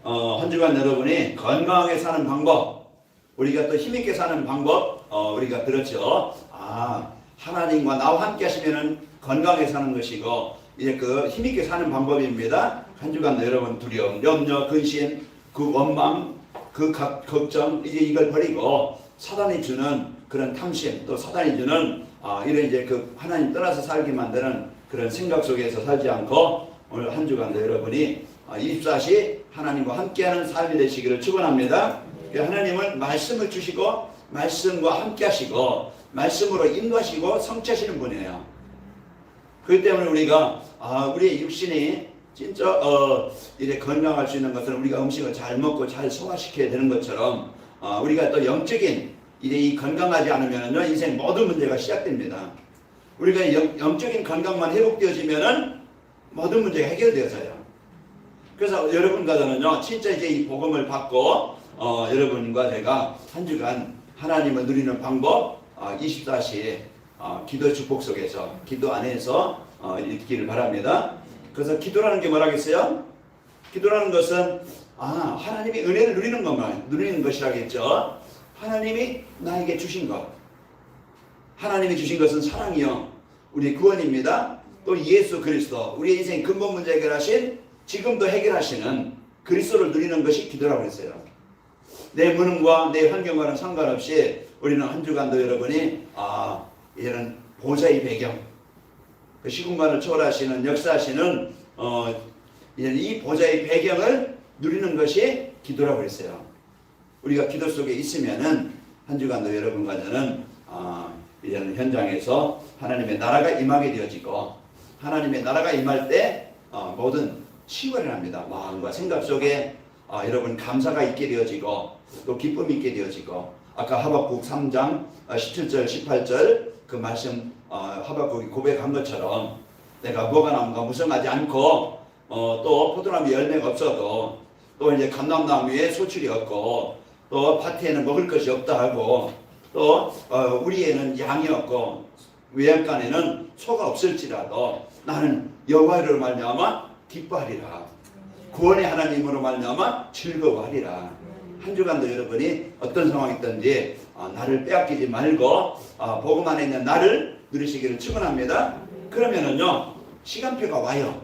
한 주간 여러분이 건강하게 사는 방법, 우리가 또 힘있게 사는 방법, 우리가 들었죠. 하나님과 나와 함께 하시면은 건강하게 사는 것이고, 이제 그 힘있게 사는 방법입니다. 한 주간 여러분 두려움, 염려, 근심, 그 원망, 그 걱정, 이제 이걸 버리고 사단이 주는 그런 탐심, 또 사단이 주는 이런 이제 그 하나님 떠나서 살게 만드는 그런 생각 속에서 살지 않고 오늘 한 주간 여러분이 24시 하나님과 함께하는 삶이 되시기를 축원합니다. 하나님은 말씀을 주시고 말씀과 함께 하시고 말씀으로 인도하시고 성취하시는 분이에요. 그렇기 때문에 우리가 우리의 육신이 진짜 이래 건강할 수 있는 것은 우리가 음식을 잘 먹고 잘 소화시켜야 되는 것처럼 우리가 또 영적인 이래 이 건강하지 않으면은 인생 모든 문제가 시작됩니다. 우리가 영적인 건강만 회복되어지면은 모든 문제가 해결되어져요. 그래서 여러분과 저는요 진짜 이제 이 복음을 받고 여러분과 제가 한 주간 하나님을 누리는 방법 24시 기도 축복 속에서 기도 안에서 있기를 바랍니다. 그래서 기도라는 게 뭐라겠어요? 기도라는 것은 하나님이 은혜를 누리는 것이라겠죠. 하나님이 나에게 주신 것, 하나님이 주신 것은 사랑이요 우리 구원입니다. 또 예수 그리스도, 우리의 인생 근본 문제 해결하신, 지금도 해결하시는 그리스도를 누리는 것이 기도라고 했어요. 내 무능과 내 환경과는 상관없이 우리는 한 주간도 여러분이 이제는 보좌의 배경, 그 시공간을 초월하시는 역사하시는 이제는 이 보좌의 배경을 누리는 것이 기도라고 했어요. 우리가 기도 속에 있으면은 한 주간도 여러분과 저는 이제는 현장에서 하나님의 나라가 임하게 되어지고, 하나님의 나라가 임할 때 모든 치유가 일어납니다. 마음과 생각 속에 여러분 감사가 있게 되어지고 또 기쁨이 있게 되어지고, 아까 하박국 3장 17절 18절 그 말씀 하박국이 고백한 것처럼 내가 뭐가 나무가 무성하지 않고 또 포도나무 열매가 없어도 또 이제 감람나무에 소출이 없고 또 밭에는 먹을 것이 없다 하고 또 우리에는 양이 없고 외양간에는 소가 없을지라도 나는 여호와로 말미암아 기뻐하리라, 구원의 하나님으로 말미암아 즐거워하리라. 한 주간도 여러분이 어떤 상황이든지 나를 빼앗기지 말고 복음 안에 있는 나를 누리시기를 축원합니다. 그러면은요 시간표가 와요.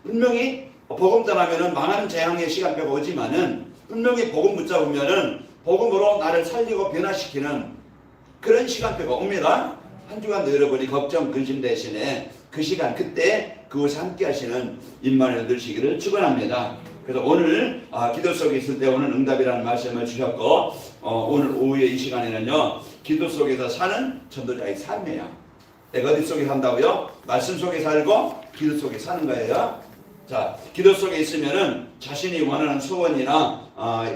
분명히 복음 전하면은 망하는 재앙의 시간표가 오지만은 분명히 복음 붙잡으면은 복음으로 나를 살리고 변화시키는 그런 시간표가 옵니다. 한 주간도 여러분이 걱정 근심 대신에 그 시간 그때 그곳에 함께 하시는 임마누엘 누리시기를 축원합니다. 그래서 오늘 기도 속에 있을 때 오늘 응답이라는 말씀을 주셨고 오늘 오후에 이 시간에는요 기도 속에서 사는 전도자의 삶이에요. 내가 어디 속에 산다고요? 말씀 속에 살고 기도 속에 사는 거예요. 자, 기도 속에 있으면은 자신이 원하는 소원이나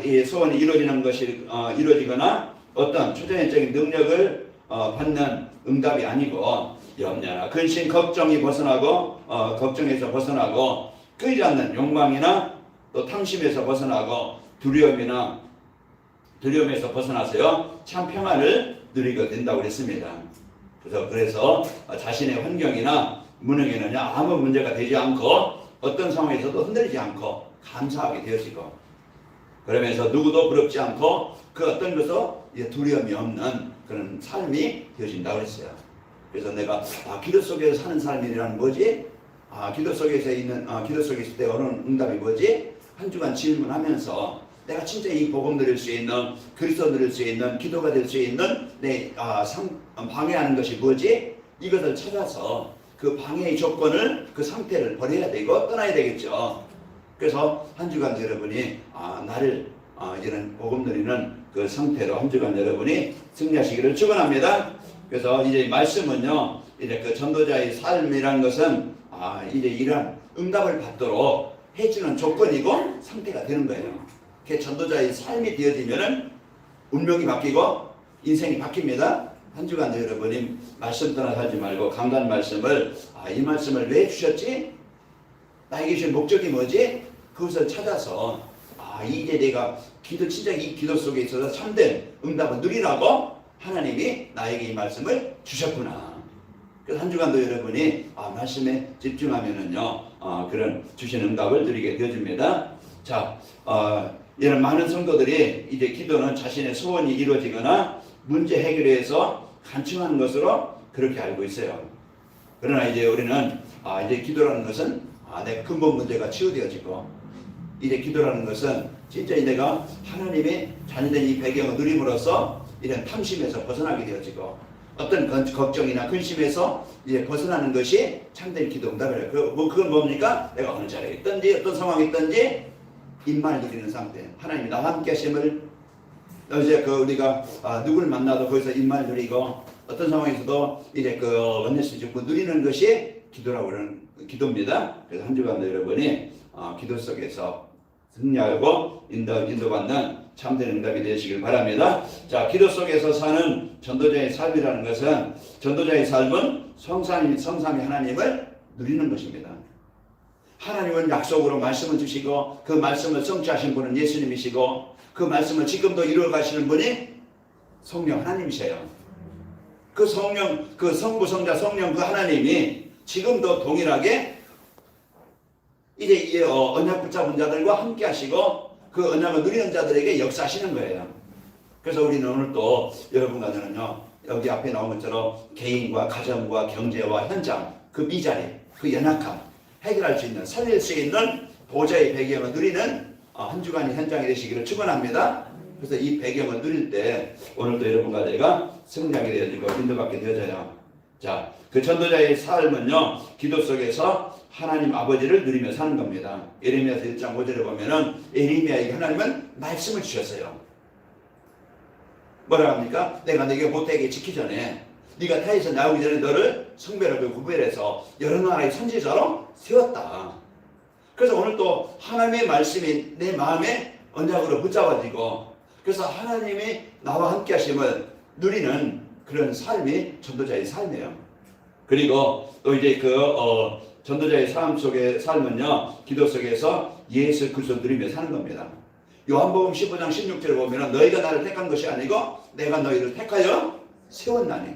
이 소원이 이루어지는 것이 이루어지거나 어떤 초자연적인 능력을 받는 응답이 아니고 염려나 근심 걱정이 벗어나고 걱정에서 벗어나고 끄이지 않는 욕망이나 또 탐심에서 벗어나고 두려움에서 벗어나서요 참 평안을 누리게 된다고 그랬습니다. 그래서 자신의 환경이나 무능에는 아무 문제가 되지 않고 어떤 상황에서도 흔들리지 않고 감사하게 되어지고, 그러면서 누구도 부럽지 않고 그 어떤 것도 두려움이 없는 그런 삶이 되어진다고 그랬어요. 그래서 내가 기도 속에서 사는 삶이라는 뭐지? 기도 속에서 있을 때 오는 응답이 뭐지? 한 주간 질문하면서 내가 진짜 이 복음 드릴 수 있는, 그리스도 드릴 수 있는, 기도가 될 수 있는 내 방해하는 것이 뭐지? 이것을 찾아서 그 방해의 조건을, 그 상태를 버려야 되고 떠나야 되겠죠. 그래서 한 주간 여러분이 나를 이제는 복음 드리는 그 상태로 한 주간 여러분이 승리하시기를 축원합니다. 그래서 이제 말씀은요, 이제 그 전도자의 삶이라는 것은 이제 이러한 응답을 받도록 해주는 조건이고 상태가 되는 거예요. 그 전도자의 삶이 되어지면은 운명이 바뀌고 인생이 바뀝니다. 한 주간 여러분이 말씀 떠나 살지 말고 강단 말씀을 이 말씀을 왜 주셨지? 나에게 주신 목적이 뭐지? 그것을 찾아서 이제 내가 진짜 이 기도 속에 있어서 참된 응답을 누리라고 하나님이 나에게 이 말씀을 주셨구나. 그래서 한 주간도 여러분이 말씀에 집중하면은요 그런 주신 응답을 누리게 되어집니다. 자, 이런 많은 성도들이 이제 기도는 자신의 소원이 이루어지거나 문제 해결에 위해서 간청하는 것으로 그렇게 알고 있어요. 그러나 이제 우리는 이제 기도라는 것은 내 근본 문제가 치유되어지고, 이제 기도라는 것은 진짜 내가 하나님의 자녀된 이 배경을 누림으로써 이런 탐심에서 벗어나게 되어지고, 어떤 걱정이나 근심에서 이제 벗어나는 것이 참된 기도 응답이에요. 그건 뭡니까? 내가 어느 자리에 있든지 어떤 상황에 있든지 임만을 누리는 상태. 하나님이 나와 함께 하심을, 이제 우리가 누구를 만나도 거기서 임만을 누리고, 어떤 상황에서도 이제 원내스 죽고 누리는 것이 기도라고 그러는 기도입니다. 그래서 한 주간도 여러분이 기도 속에서 승리하고 인도받는 참된 응답이 되시길 바랍니다. 자, 기도 속에서 사는 전도자의 삶이라는 것은, 전도자의 삶은 성삼위 하나님을 누리는 것입니다. 하나님은 약속으로 말씀을 주시고, 그 말씀을 성취하신 분은 예수님이시고, 그 말씀을 지금도 이루어 가시는 분이 성령 하나님이세요. 그 성령, 그 성부, 성자, 성령 그 하나님이 지금도 동일하게 이제 이 언약 붙잡은 자들과 함께 하시고, 그 언약을 누리는 자들에게 역사하시는 거예요. 그래서 우리는 오늘 또 여러분과 저는요, 여기 앞에 나온 것처럼 개인과 가정과 경제와 현장, 그 미자리, 그 연약함 해결할 수 있는, 살릴 수 있는 보좌의 배경을 누리는 한 주간의 현장이 되시기를 축원합니다. 그래서 이 배경을 누릴 때 오늘도 여러분과 제가 승리하게 되어지고 인도받게 되어져요. 자, 그 전도자의 삶은요, 기도 속에서 하나님 아버지를 누리며 사는 겁니다. 예레미야서 1장 5절에 보면은 예레미야에게 하나님은 말씀을 주셨어요. 뭐라 합니까? 내가 네게 못되게 지키기 전에, 네가 태에서 나오기 전에 너를 성별하고 구별해서 여러 나라의 선지자로 세웠다. 그래서 오늘 또 하나님의 말씀이 내 마음에 언약으로 붙잡아지고, 그래서 하나님이 나와 함께 하심을 누리는 그런 삶이 전도자의 삶이에요. 그리고 또 이제 전도자의 삶 속의 삶은요, 기도 속에서 예수 그리스도 누리며 사는 겁니다. 요한복음 15장 16절에 보면 너희가 나를 택한 것이 아니고 내가 너희를 택하여 세웠나니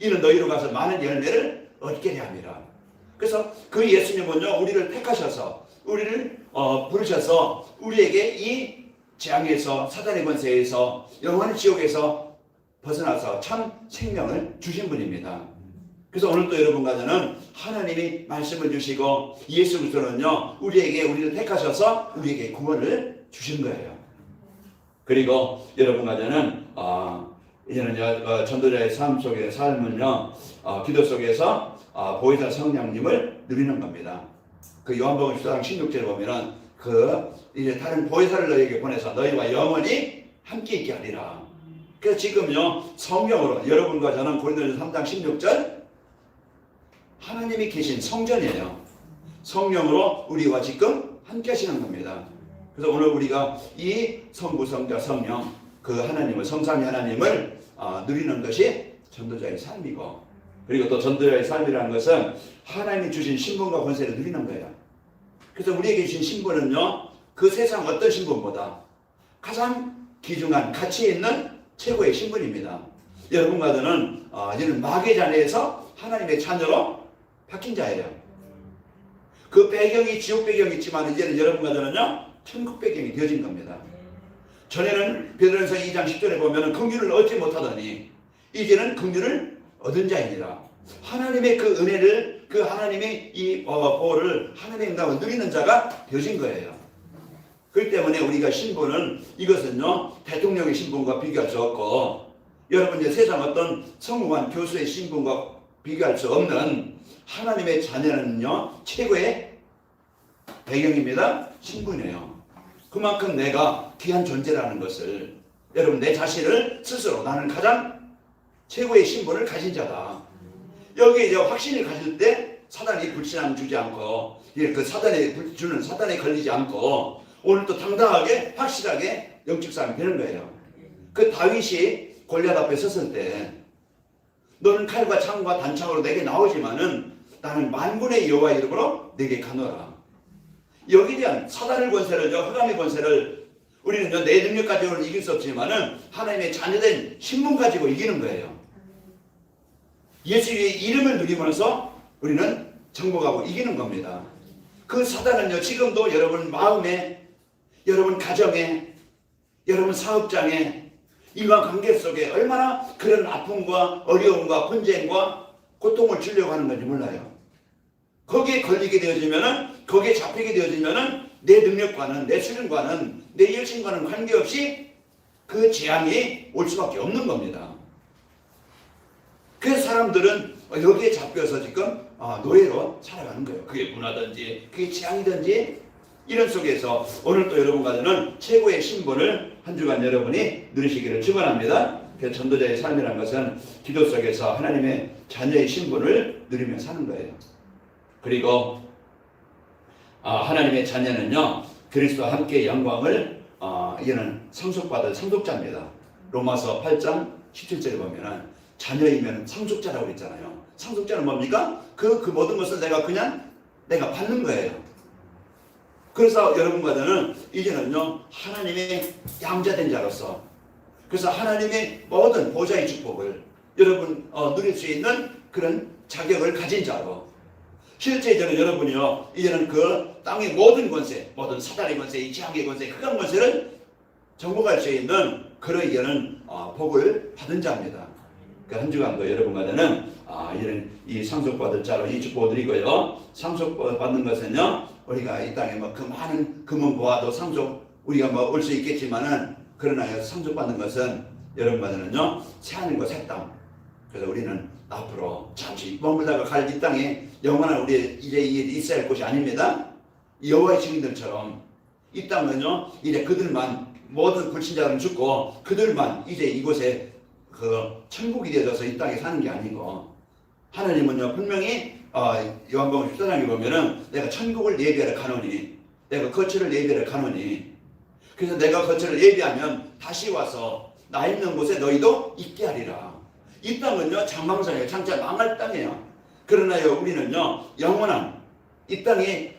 이는 너희로 가서 많은 열매를 얻게 되려 함이라. 그래서 그 예수님은요, 우리를 택하셔서 우리를 부르셔서 우리에게 이 재앙에서, 사단의 권세에서, 영원한 지옥에서 벗어나서 참 생명을 주신 분입니다. 그래서 오늘 또 여러분과 저는 하나님이 말씀을 주시고, 예수 그리스도는요, 우리를 택하셔서 우리에게 구원을 주신 거예요. 그리고 여러분과 저는 이제는 전도자의 삶 속의 삶은요, 기도 속에서 보혜사 성령님을 누리는 겁니다. 그 요한복음 14장 16절에 보면은 이제 다른 보혜사를 너희에게 보내서 너희와 영원히 함께 있게 하리라. 그래서 지금요, 성령으로 여러분과 저는 고린도전서 3장 16절 하나님이 계신 성전이에요. 성령으로 우리와 지금 함께 하시는 겁니다. 그래서 오늘 우리가 이 성부, 성자, 성령 그 하나님을, 성삼위 하나님을 누리는 것이 전도자의 삶이고, 그리고 또 전도자의 삶이라는 것은 하나님이 주신 신분과 권세를 누리는 거예요. 그래서 우리에게 주신 신분은요, 그 세상 어떤 신분보다 가장 귀중한 가치 있는 최고의 신분입니다. 여러분과 저는 이제는 마귀의 자녀에서 하나님의 자녀로 바뀐 자예요. 그 배경이 지옥 배경이 있지만 이제는 여러분과 저는요, 천국 배경이 되어진 겁니다. 전에는 베드로전서 2장 10절에 보면은 긍휼을 얻지 못하더니 이제는 긍휼을 얻은 자이니라. 하나님의 그 은혜를, 그 하나님의 이 보호를, 하나님의 응답을 누리는 자가 되어진 거예요. 그렇기 때문에 우리가 신분은, 이것은요, 대통령의 신분과 비교할 수 없고, 여러분 이제 세상 어떤 성공한 교수의 신분과 비교할 수 없는 하나님의 자녀는요, 최고의 배경입니다. 신분이에요. 그만큼 내가 귀한 존재라는 것을, 여러분 내 자신을 스스로 나는 가장 최고의 신분을 가진 자다. 여기에 이제 확신을 가질 때 사단이 불신함 주지 않고, 그 사단에 주는 사단에 걸리지 않고 오늘 또 당당하게 확실하게 영적 싸움이 되는 거예요. 그 다윗이 골리앗 앞에 섰을 때 너는 칼과 창과 단창으로 내게 나오지만은 나는 만군의 여호와 이름으로 내게 가노라. 여기에 대한 사단의 권세를, 흑암의 권세를 우리는 내 능력 가지고는 이길 수 없지만은 하나님의 자녀된 신분 가지고 이기는 거예요. 예수의 이름을 누리면서 우리는 정복하고 이기는 겁니다. 그 사단은요, 지금도 여러분 마음에 여러분 가정에, 여러분 사업장에, 인간관계 속에 얼마나 그런 아픔과 어려움과 분쟁과 고통을 주려고 하는 건지 몰라요. 거기에 걸리게 되어지면은, 거기에 잡히게 되어지면은 내 능력과는, 내 수련과는, 내 열심과는 관계없이 그 재앙이 올 수밖에 없는 겁니다. 그래서 사람들은 여기에 잡혀서 지금 노예로 살아가는 거예요. 그게 문화든지 그게 재앙이든지 이런 속에서 오늘 또 여러분과는 최고의 신분을 한 주간 여러분이 누리시기를 축원합니다. 그래서 전도자의 삶이라는 것은 기도 속에서 하나님의 자녀의 신분을 누리며 사는 거예요. 그리고 하나님의 자녀는요, 그리스도와 함께 영광을 이는 상속받을 상속자입니다. 로마서 8장 17절에 보면은 자녀이면 상속자라고 했잖아요. 상속자는 뭡니까? 그 모든 것을 내가 받는 거예요. 그래서 여러분과 저는 이제는요, 하나님의 양자된 자로서, 그래서 하나님의 모든 보좌의 축복을 여러분 누릴 수 있는 그런 자격을 가진 자로, 실제 이제는 여러분이요, 이제는 그 땅의 모든 권세, 모든 사단의 권세, 이 재앙의 권세, 흑암 권세를 정복할 수 있는 그런 이제는 복을 받은 자입니다. 그 한 주간도 여러분과 저는 이런 이 상속받을 자로 이 축복을 드리고요. 상속받는 것은요, 우리가 이 땅에 그 많은 금은 보아도 상속 우리가 올 수 있겠지만은, 그러나 상속받는 것은 여러분과 저는요, 새하늘과 새 땅. 그래서 우리는 앞으로 잠시 머물다가 갈 이 땅에 영원한 우리 이제 있어야 할 곳이 아닙니다. 여호와의 증인들처럼 이 땅은요, 이제 그들만, 모든 불신자들은 죽고 그들만 이제 이곳에 그 천국이 되어져서 이 땅에 사는 게 아니고, 하나님은요 분명히 요한복음 14장에 보면은 내가 천국을 예비하러 가노니, 내가 거처를 예비하러 가노니, 그래서 내가 거처를 예비하면 다시 와서 나 있는 곳에 너희도 있게 하리라. 이 땅은요 장망성이에요. 장차 망할 땅이에요. 그러나요 우리는요 영원한 이 땅에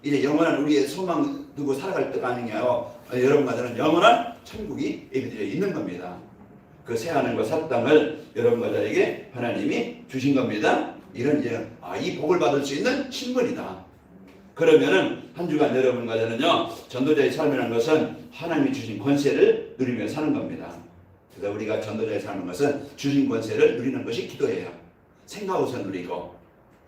이제 영원한 우리의 소망 두고 살아갈 때가 아니냐요. 여러분과 저는 영원한 천국이 예비되어 있는 겁니다. 그 새하늘과 새 땅을 여러분과 저에게 하나님이 주신 겁니다. 이런 이제 이 복을 받을 수 있는 신분이다. 그러면은 한 주간 여러분과 저는요, 전도자의 삶이라는 것은 하나님이 주신 권세를 누리며 사는 겁니다. 그래서 우리가 전도자의 삶인 것은 주신 권세를 누리는 것이 기도예요. 생각하고서 누리고,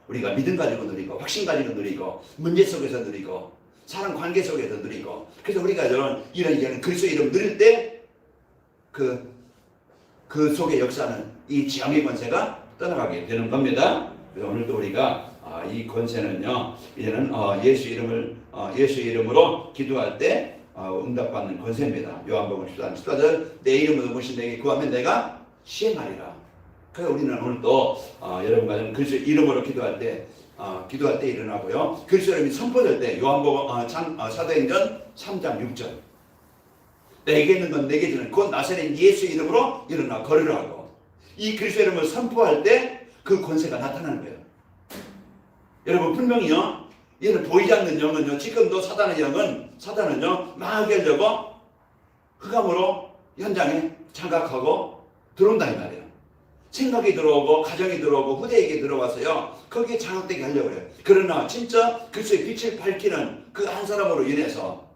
우리가 믿음 가지고 누리고, 확신 가지고 누리고, 문제 속에서 누리고, 사람 관계 속에서 누리고. 그래서 우리가 이런 그리스도의 이름 누릴 때 그 속에 역사는 이 지향의 권세가 떠나가게 되는 겁니다. 그래서 오늘도 우리가 이 권세는요, 이제는 예수 이름으로 기도할 때 응답받는 권세입니다. 요한복음 14장 14절, 내 이름으로 무엇이 내게 구하면 내가 시행하리라. 그래서 우리는 오늘도 여러분과 그리스도 이름으로 기도할 때 일어나고요. 그리스도 이름이 선포될 때 요한복음 사도행전 3장 6절, 내게 있는 건 내게 주는 곧 나사렛 예수 이름으로 일어나 걸으라 하고, 이 그리스도 이름을 선포할 때 그 권세가 나타나는 거예요. 여러분 분명히요, 얘는 보이지 않는 영은요, 지금도 사단은요 망하게 하려고 흑암으로 현장에 장악하고 들어온다 이 말이에요. 생각이 들어오고 가정이 들어오고 후대에게 들어와서요 거기에 장악되게 하려고 해요. 그러나 진짜 그리스도의 빛을 밝히는 그 한 사람으로 인해서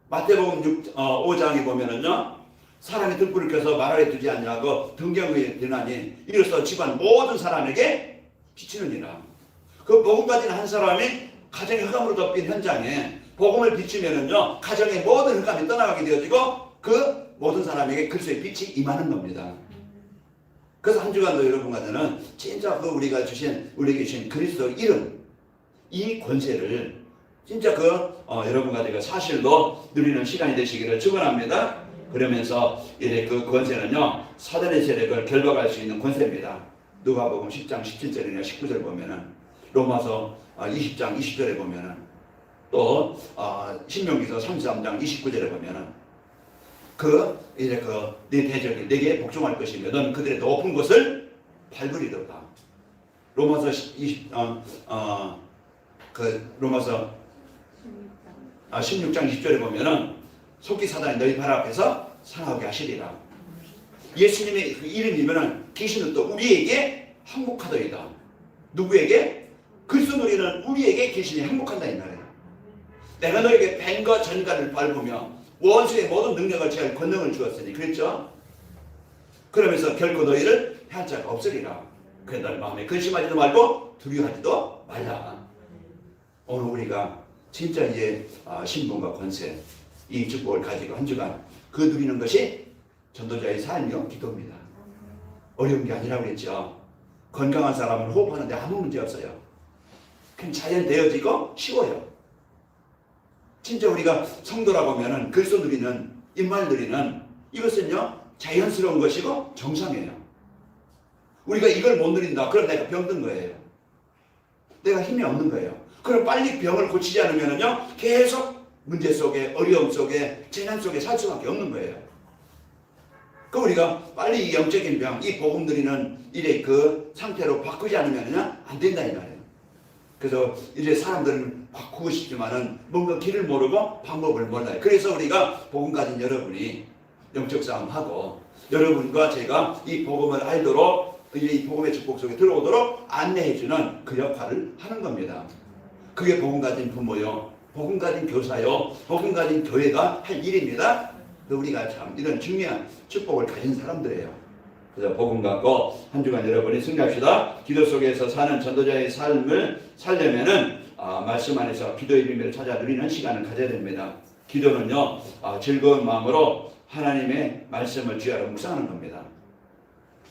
마태복음 5장에 보면은요, 사람이 등불을 켜서 마루에 두지 않냐고 등경에 드나니 이로써 집안 모든 사람에게 비치느니라. 그 복음 가진 한 사람이 가정의 흑암으로 덮인 현장에 복음을 비추면은요, 가정의 모든 흑암이 떠나가게 되어지고 그 모든 사람에게 그리스도의 빛이 임하는 겁니다. 그래서 한 주간도 여러분과 저는 진짜 우리에게 주신 그리스도 이름, 이 권세를 진짜 여러분과 제가 사실로 누리는 시간이 되시기를 축원합니다. 그러면서 이제 그 권세는요, 사단의 세력을 결박할 수 있는 권세입니다. 누가복음 10장 17절이나 19절 보면은, 로마서 20장 20절에 보면은, 또 신명기서 33장 29절에 보면은, 네 대적이 내게 복종할 것이며 넌 그들의 높은 곳을 밟으리로다. 로마서 16장 20절에 보면은, 속기 사단이 너희 발 앞에서 상하게 하시리라. 예수님의 그 이름이면은 귀신은 또 우리에게 항복하더이다. 누구에게? 그리스도 누리는 우리에게 귀신이 항복한다 이 말이에요. 내가 너에게 뱀과 전갈을 밟으며 원수의 모든 능력을 제할 권능을 주었으니 그랬죠? 그러면서 결코 너희를 해할 자가 없으리라. 그래서 너희 마음에 근심하지도 말고 두려워하지도 말라. 오늘 우리가 진짜 이제 신분과 권세 이 축복을 가지고 한 주간 그 누리는 것이 전도자의 삶이요 기도입니다. 어려운 게 아니라고 그랬죠. 건강한 사람은 호흡하는데 아무 문제 없어요. 그냥 자연 되어지고 쉬워요. 진짜 우리가 성도라고 하면은 글소 누리는 입말 누리는 이것은요 자연스러운 것이고 정상이에요. 우리가 이걸 못 누린다. 그럼 내가 병든 거예요. 내가 힘이 없는 거예요. 그럼 빨리 병을 고치지 않으면요 계속 문제 속에 어려움 속에 재난 속에 살 수밖에 없는 거예요. 그 우리가 빨리 이 영적인 병, 이 복음 누리는 일의 그 상태로 바꾸지 않으면요 안 된다 이 말이에요. 그래서 이제 사람들은 바꾸고 싶지만은 뭔가 길을 모르고 방법을 몰라요. 그래서 우리가 복음 가진 여러분이 영적 싸움하고 여러분과 제가 이 복음을 알도록 이 복음의 축복 속에 들어오도록 안내해주는 그 역할을 하는 겁니다. 그게 복음 가진 부모요, 복음 가진 교사요, 복음 가진 교회가 할 일입니다. 우리가 참 이런 중요한 축복을 가진 사람들이에요. 그래서 복음 갖고 한 주간 여러분이 승리합시다. 기도 속에서 사는 전도자의 삶을 살려면은 말씀 안에서 기도의 비밀을 찾아 누리는 시간을 가져야 됩니다. 기도는요 즐거운 마음으로 하나님의 말씀을 주야로 묵상하는 겁니다.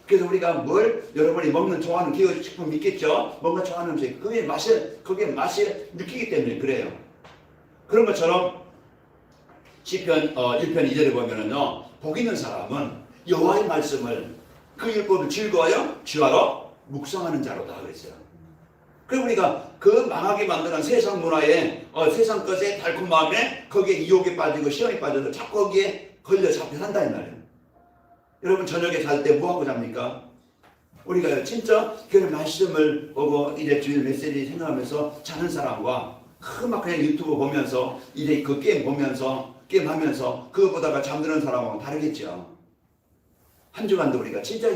그래서 우리가 뭘 여러분이 먹는 좋아하는 기호식품 있겠죠? 뭔가 좋아하는 음식 그게 맛을 느끼기 때문에 그래요. 그런 것처럼 시편 1편 2절에 보면은요 복 있는 사람은 여호와의 말씀을 그 율법을 즐거워하여 주야로 묵상하는 자로다 그랬어요. 그리고 우리가 그 망하게 만드는 세상 문화에 세상 것에 달콤 마음에 거기에 유혹에 빠지고 시험에 빠져서 자꾸 거기에 걸려 잡혀 산다 이 말이에요. 여러분 저녁에 잘 때 뭐하고 잡니까? 우리가 진짜 그 말씀을 보고 이제 주일 메시지 생각하면서 자는 사람과 막 그냥 유튜브 보면서 이제 그 게임 보면서 게임하면서 그거 보다가 잠드는 사람하고 다르겠죠. 한 주간도 우리가 진짜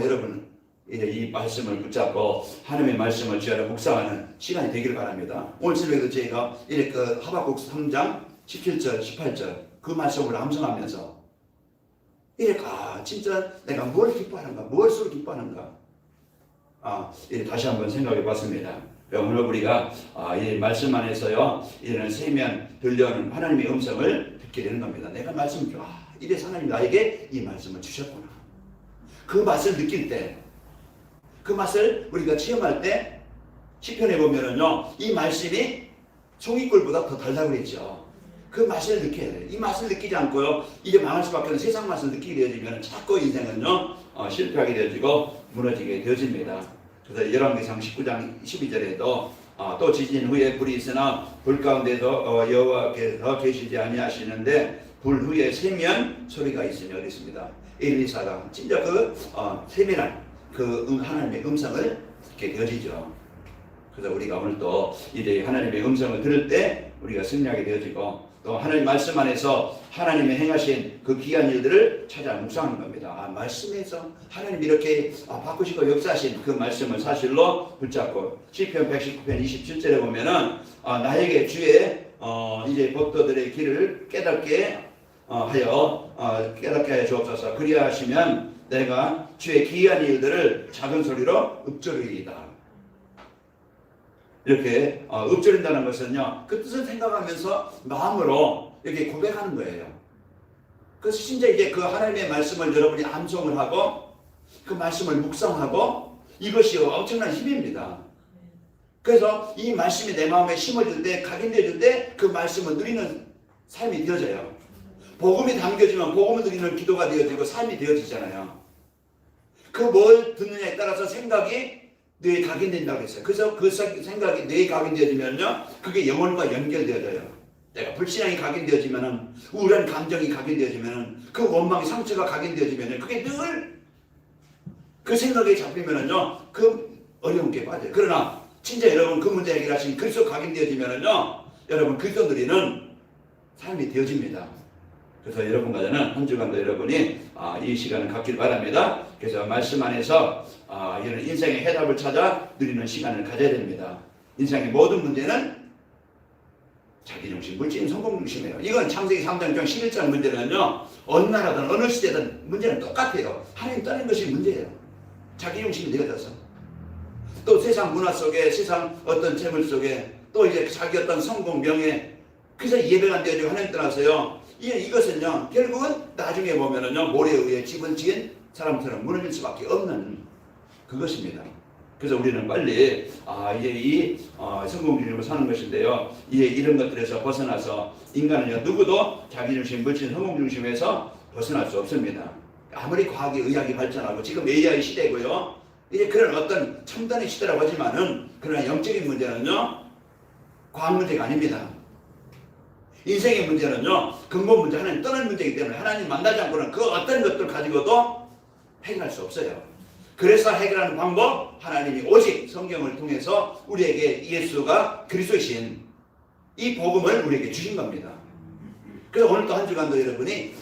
여러분 이제 이 말씀을 붙잡고 하나님의 말씀을 주야로 묵상하는 시간이 되기를 바랍니다. 오늘 새벽에도 저희가 이렇게 그 하박국 3장 17절 18절 그 말씀을 암송하면서 이렇게 진짜 내가 뭘 기뻐하는가 무엇으로 기뻐하는가 다시 한번 생각해 봤습니다. 오늘 우리가 이 말씀 안에서요 이런 세면 들려오는 하나님의 음성을 듣게 되는 겁니다. 내가 말씀을 이래서 하나님 나에게 이 말씀을 주셨구나. 그 맛을 느낄 때 그 맛을 우리가 체험할 때 시편에 보면은요 이 말씀이 송이꿀보다 더 달다고 그랬죠. 그 맛을 느껴야 돼요. 이 맛을 느끼지 않고요 이제 망할 수밖에 없는 세상 맛을 느끼게 되어지면 자꾸 인생은요 실패하게 되어지고 무너지게 되어집니다. 그래서 열왕기상 19장 12절에도 또 지진 후에 불이 있으나 불 가운데도 여호와께서 계시지 아니하시는데 불 후에 세면 소리가 있으며 그랬습니다. 엘리사가 진짜 그 세밀한 그 하나님의 음성을 듣게 되어지죠. 그래서 우리가 오늘 또 이제 하나님의 음성을 들을 때 우리가 승리하게 되어지고 또 하나님 말씀 안에서 하나님의 행하신 그 귀한 일들을 찾아 묵상하는 겁니다. 말씀에서 하나님 이렇게 바꾸시고 역사하신 그 말씀을 사실로 붙잡고 시편 119편 27절에 보면은 나에게 주의 이제 법도들의 길을 깨닫게 하여 주옵소서. 그리하시면 내가 주의 기이한 일들을 작은 소리로 읊조리이다. 이렇게 읊조린다는 것은요 그 뜻을 생각하면서 마음으로 이렇게 고백하는 거예요. 그래서 진짜 이제 그 하나님의 말씀을 여러분이 암송을 하고 그 말씀을 묵상하고 이것이 엄청난 힘입니다. 그래서 이 말씀이 내 마음에 심어질 때 각인되어 줄 때 그 말씀을 누리는 삶이 되어져요. 복음이 담겨지면 복음을 드리는 기도가 되어지고 삶이 되어지잖아요. 그 뭘 듣느냐에 따라서 생각이 뇌에 각인된다고 했어요. 그래서 그 생각이 뇌에 각인되어지면요 그게 영혼과 연결되어져요. 내가 불신앙이 각인되어지면은 우울한 감정이 각인되어지면은 그 원망의 상처가 각인되어지면은 그게 늘 그 생각에 잡히면은요 그 어려운 게 빠져요. 그러나 진짜 여러분 그 문제 해결하신 그리스도 각인되어지면은요 여러분 그리스도 누리는 삶이 되어집니다. 그래서 여러분과 저는 한 주간도 여러분이 이 시간을 갖길 바랍니다. 그래서 말씀 안에서 이런 인생의 해답을 찾아 누리는 시간을 가져야 됩니다. 인생의 모든 문제는 자기중심, 물질 성공중심이에요. 이건 창세기 3장 11장 문제는요, 어느 나라든 어느 시대든 문제는 똑같아요. 하나님 떠난 것이 문제예요. 자기중심이 되어져서. 또 세상 문화 속에, 세상 어떤 재물 속에, 또 이제 자기 어떤 성공, 명예, 그래서 예배가 안 되어지고 하나님 떠나서요. 이것은요, 결국은 나중에 보면은요, 모래에 의해 집을 지은 사람처럼 무너질 수밖에 없는 그것입니다. 그래서 우리는 빨리 이제 이 성공주의로 사는 것인데요. 이제 이런 것들에서 벗어나서 인간은요, 누구도 자기중심, 물질, 성공중심에서 벗어날 수 없습니다. 아무리 과학이 의학이 발전하고 지금 AI 시대고요. 이제 그런 어떤 첨단의 시대라고 하지만은 그러나 영적인 문제는요, 과학 문제가 아닙니다. 인생의 문제는요, 근본 문제, 하나님 떠난 문제이기 때문에 하나님 만나지 않고는 그 어떤 것들 가지고도 해결할 수 없어요. 그래서 해결하는 방법, 하나님이 오직 성경을 통해서 우리에게 예수가 그리스도이신 이 복음을 우리에게 주신 겁니다. 그래서 오늘도 한 주간도 여러분이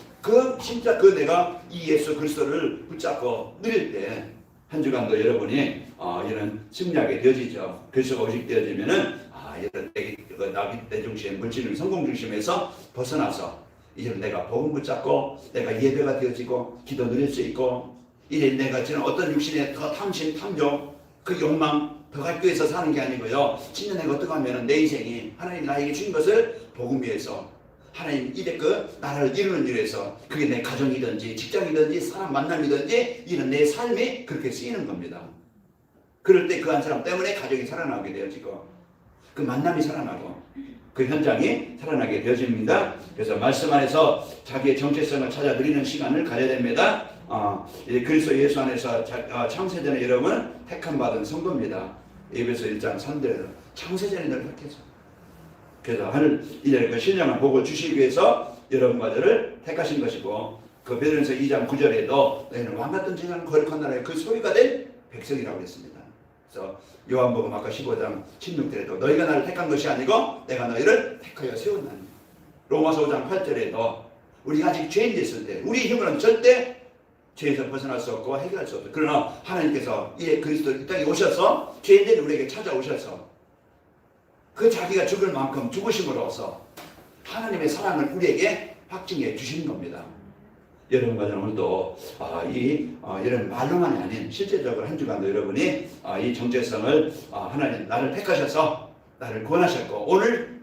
진짜 내가 이 예수 그리스도를 붙잡고 누릴 때 한 주간도 여러분이 이런 승리하게 되어지죠. 그리스도가 오직 되어지면은 이런 나비 중심, 물질 성공 중심에서 벗어나서 이제 내가 복음 붙잡고 내가 예배가 되어지고 기도 누릴 수 있고, 이제 내가 지금 어떤 육신의 더 탐심, 탐욕, 그 욕망 더 갖기 위해서 사는 게 아니고요. 진짜 내가 어떻게 하면 내 인생이 하나님 나에게 주신 것을 복음 위해서, 하나님 이제 나라를 이루는 일에서, 그게 내 가정이든지 직장이든지 사람 만남이든지 이런 내 삶이 그렇게 쓰이는 겁니다. 그럴 때 그 한 사람 때문에 가정이 살아나게 되어지고, 그 만남이 살아나고, 그 현장이 살아나게 되어집니다. 그래서 말씀 안에서 자기의 정체성을 찾아 누리는 시간을 가져야 됩니다. 이제 그리스도 예수 안에서 창세전의 여러분은 택함 받은 성도입니다. 에베소 1장 3절에서 창세전의 널 택해서, 그래서 하늘 이제 그 신령한 복을 주시기 위해서 여러분과 저를 택하신 것이고, 그 베드로전서 2장 9절에도 너희는 왕같은 정한 거룩한 나라의 그 소유가 된 백성이라고 했습니다. 그래서 요한복음 아까 15장 16절에도 너희가 나를 택한 것이 아니고 내가 너희를 택하여 세웠나니, 로마서 5장 8절에도 우리가 아직 죄인 됐을 때 우리 힘으로는 절대 죄에서 벗어날 수 없고 해결할 수 없다. 그러나 하나님께서 이 그리스도 이 땅에 오셔서 죄인된 우리에게 찾아오셔서 그 자기가 죽을 만큼 죽으심으로써 하나님의 사랑을 우리에게 확증해 주시는 겁니다. 여러분과 저는 오늘도 이런 말로만이 아닌 실제적으로 한 주간도 여러분이 이 정체성을 하나님 나를 택하셔서 나를 구원하셨고 오늘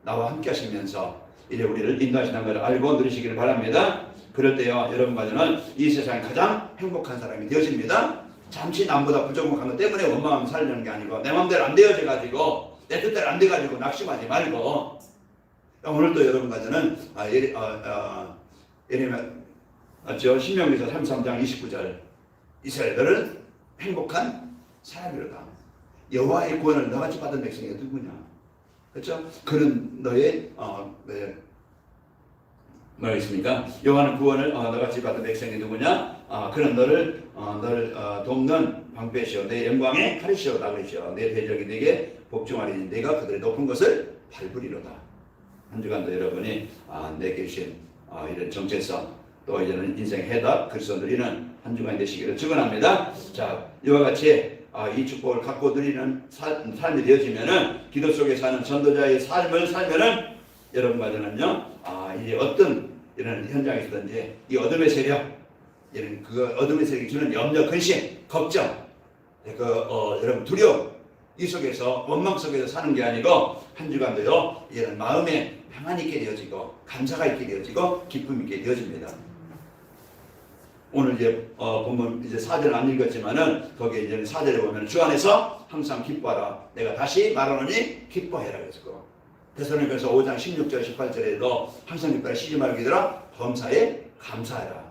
나와 함께 하시면서 이제 우리를 인도하시는 것을 알고 누리시기를 바랍니다. 그럴 때요, 여러분과 저는 이 세상에 가장 행복한 사람이 되어집니다. 잠시 남보다 부족한 것 때문에 원망하며 살려는 게 아니고, 내 마음대로 안 되어져가지고 내 뜻대로 안 돼가지고 낙심하지 말고, 오늘도 여러분과 저는 예레미야 신명기서 33장 29절 이스라엘들은 행복한 사람이로다. 여호와의 구원을 너같이 받은 백성이 누구냐? 그렇죠? 그는 너의 뭐라 했습니까? 여호와는 구원을 너같이 받은 백성이 누구냐? 그는 너를 돕는 방패시오 내 영광의 칼이시오다 그러시오. 내 대적이 네게 복종하리니 네가 그들의 높은 것을 밟으리로다. 한 주간도 여러분이 내게 주신 이런 정체성, 또 이제는 인생의 해답 그리스도 누리는 한 주간이 되시기를 축원합니다. 자, 이와 같이 이 축복을 갖고 누리는 삶이 되어지면은, 기도 속에 사는 전도자의 삶을 살면은 여러분과 저는요, 이제 어떤 이런 현장에서든지 이 어둠의 세력, 이런 그 어둠의 세력이 주는 염려, 근심, 걱정, 여러분 두려움, 이 속에서 원망 속에서 사는 게 아니고 한 주간도요, 이런 마음에 평안이 있게 되어지고 감사가 있게 되어지고 기쁨이 있게 되어집니다. 오늘 이제 보면 이제 4절 안 읽었지만은 거기에 이제 4절에 보면 주 안에서 항상 기뻐하라. 내가 다시 말하노니 기뻐해라 그랬고, 데살로니가서 5장 16절 18절에도 항상 기뻐하라. 쉬지 말고 기도하라. 범사에 감사하라.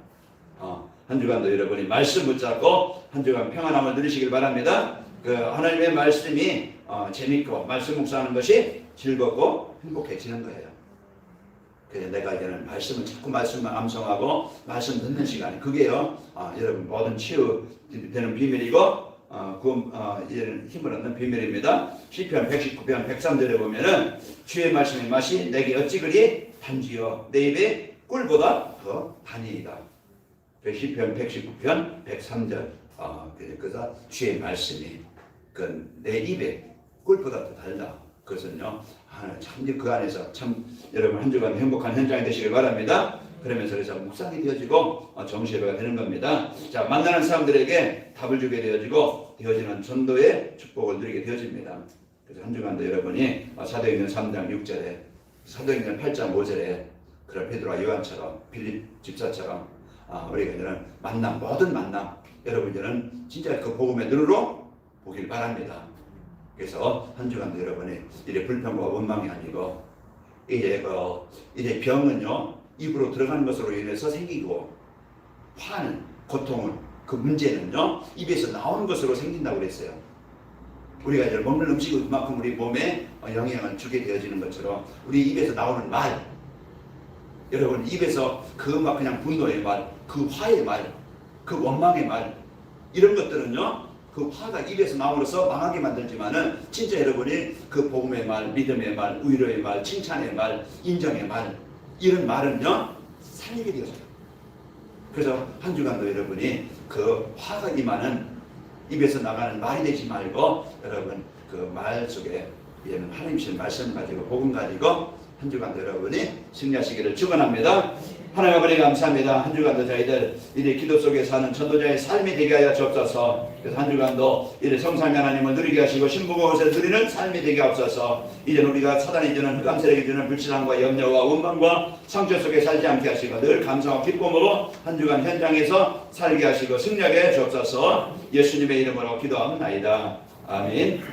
한 주간도 여러분이 말씀 붙잡고 한 주간 평안함을 누리시길 바랍니다. 그 하나님의 말씀이 재밌고 말씀 묵상하는 것이 즐겁고 행복해지는 거예요. 그래서 내가 이제는 말씀을 자꾸 말씀만 암송하고 말씀 듣는 시간, 그게요 여러분 모든 치유되는 비밀이고 이제는 힘을 얻는 비밀입니다. 시편 119편 103절에 보면은 주의 말씀의 맛이 내게 어찌 그리 단지요 내 입에 꿀보다 더 단이이다. 시편 119편 103절 그래서 주의 말씀이 내 입에 꿀보다 더 달다. 그것은요 참 이제 그 안에서 참 여러분 한 주간 행복한 현장이 되시길 바랍니다. 그러면서 그래서 묵상이 되어지고 정시회가 되는 겁니다. 자, 만나는 사람들에게 답을 주게 되어지는 전도의 축복을 누리게 되어집니다. 그래서 한 주간도 여러분이 사도행전 3장 6절에 사도행전 8장 5절에 그런 베드로와 요한처럼 빌립 집사처럼 우리가 이제는 만남, 모든 만남 여러분들은 진짜 그 복음의 눈으로 보길 바랍니다. 그래서 한 주간도 여러분이 이제 불평과 원망이 아니고 이제 병은요 입으로 들어가는 것으로 인해서 생기고 화는 고통은 그 문제는요 입에서 나오는 것으로 생긴다고 그랬어요. 우리가 이제 먹는 음식이 그만큼 우리 몸에 영향을 주게 되어지는 것처럼 우리 입에서 나오는 말, 여러분 입에서 그 막 그냥 분노의 말, 그 화의 말, 그 원망의 말 이런 것들은요 그 화가 입에서 나오면서 망하게 만들지만은 진짜 여러분이 그 복음의 말, 믿음의 말, 위로의 말, 칭찬의 말, 인정의 말 이런 말은요 살리게 되어져요. 그래서 한 주간도 여러분이 그 화가 임하는 입에서 나가는 말이 되지 말고 여러분 그 말 속에 하나님의 말씀 가지고 복음 가지고 한 주간도 여러분이 승리하시기를 축원합니다. 하나님 아버지 감사합니다. 한 주간도 저희들 이제 기도 속에 사는 전도자의 삶이 되게 하여 주옵소서. 그래서 한 주간도 이제 성삼위 하나님을 누리게 하시고 신부곳에서 누리는 삶이 되게 하옵소서. 이제 우리가 사단이 주는 흑암 세력이 주는 불신함과 염려와 원망과 상처 속에 살지 않게 하시고 늘 감사와 기쁨으로 한 주간 현장에서 살게 하시고 승리하게 해 주옵소서. 예수님의 이름으로 기도하옵나이다. 아멘.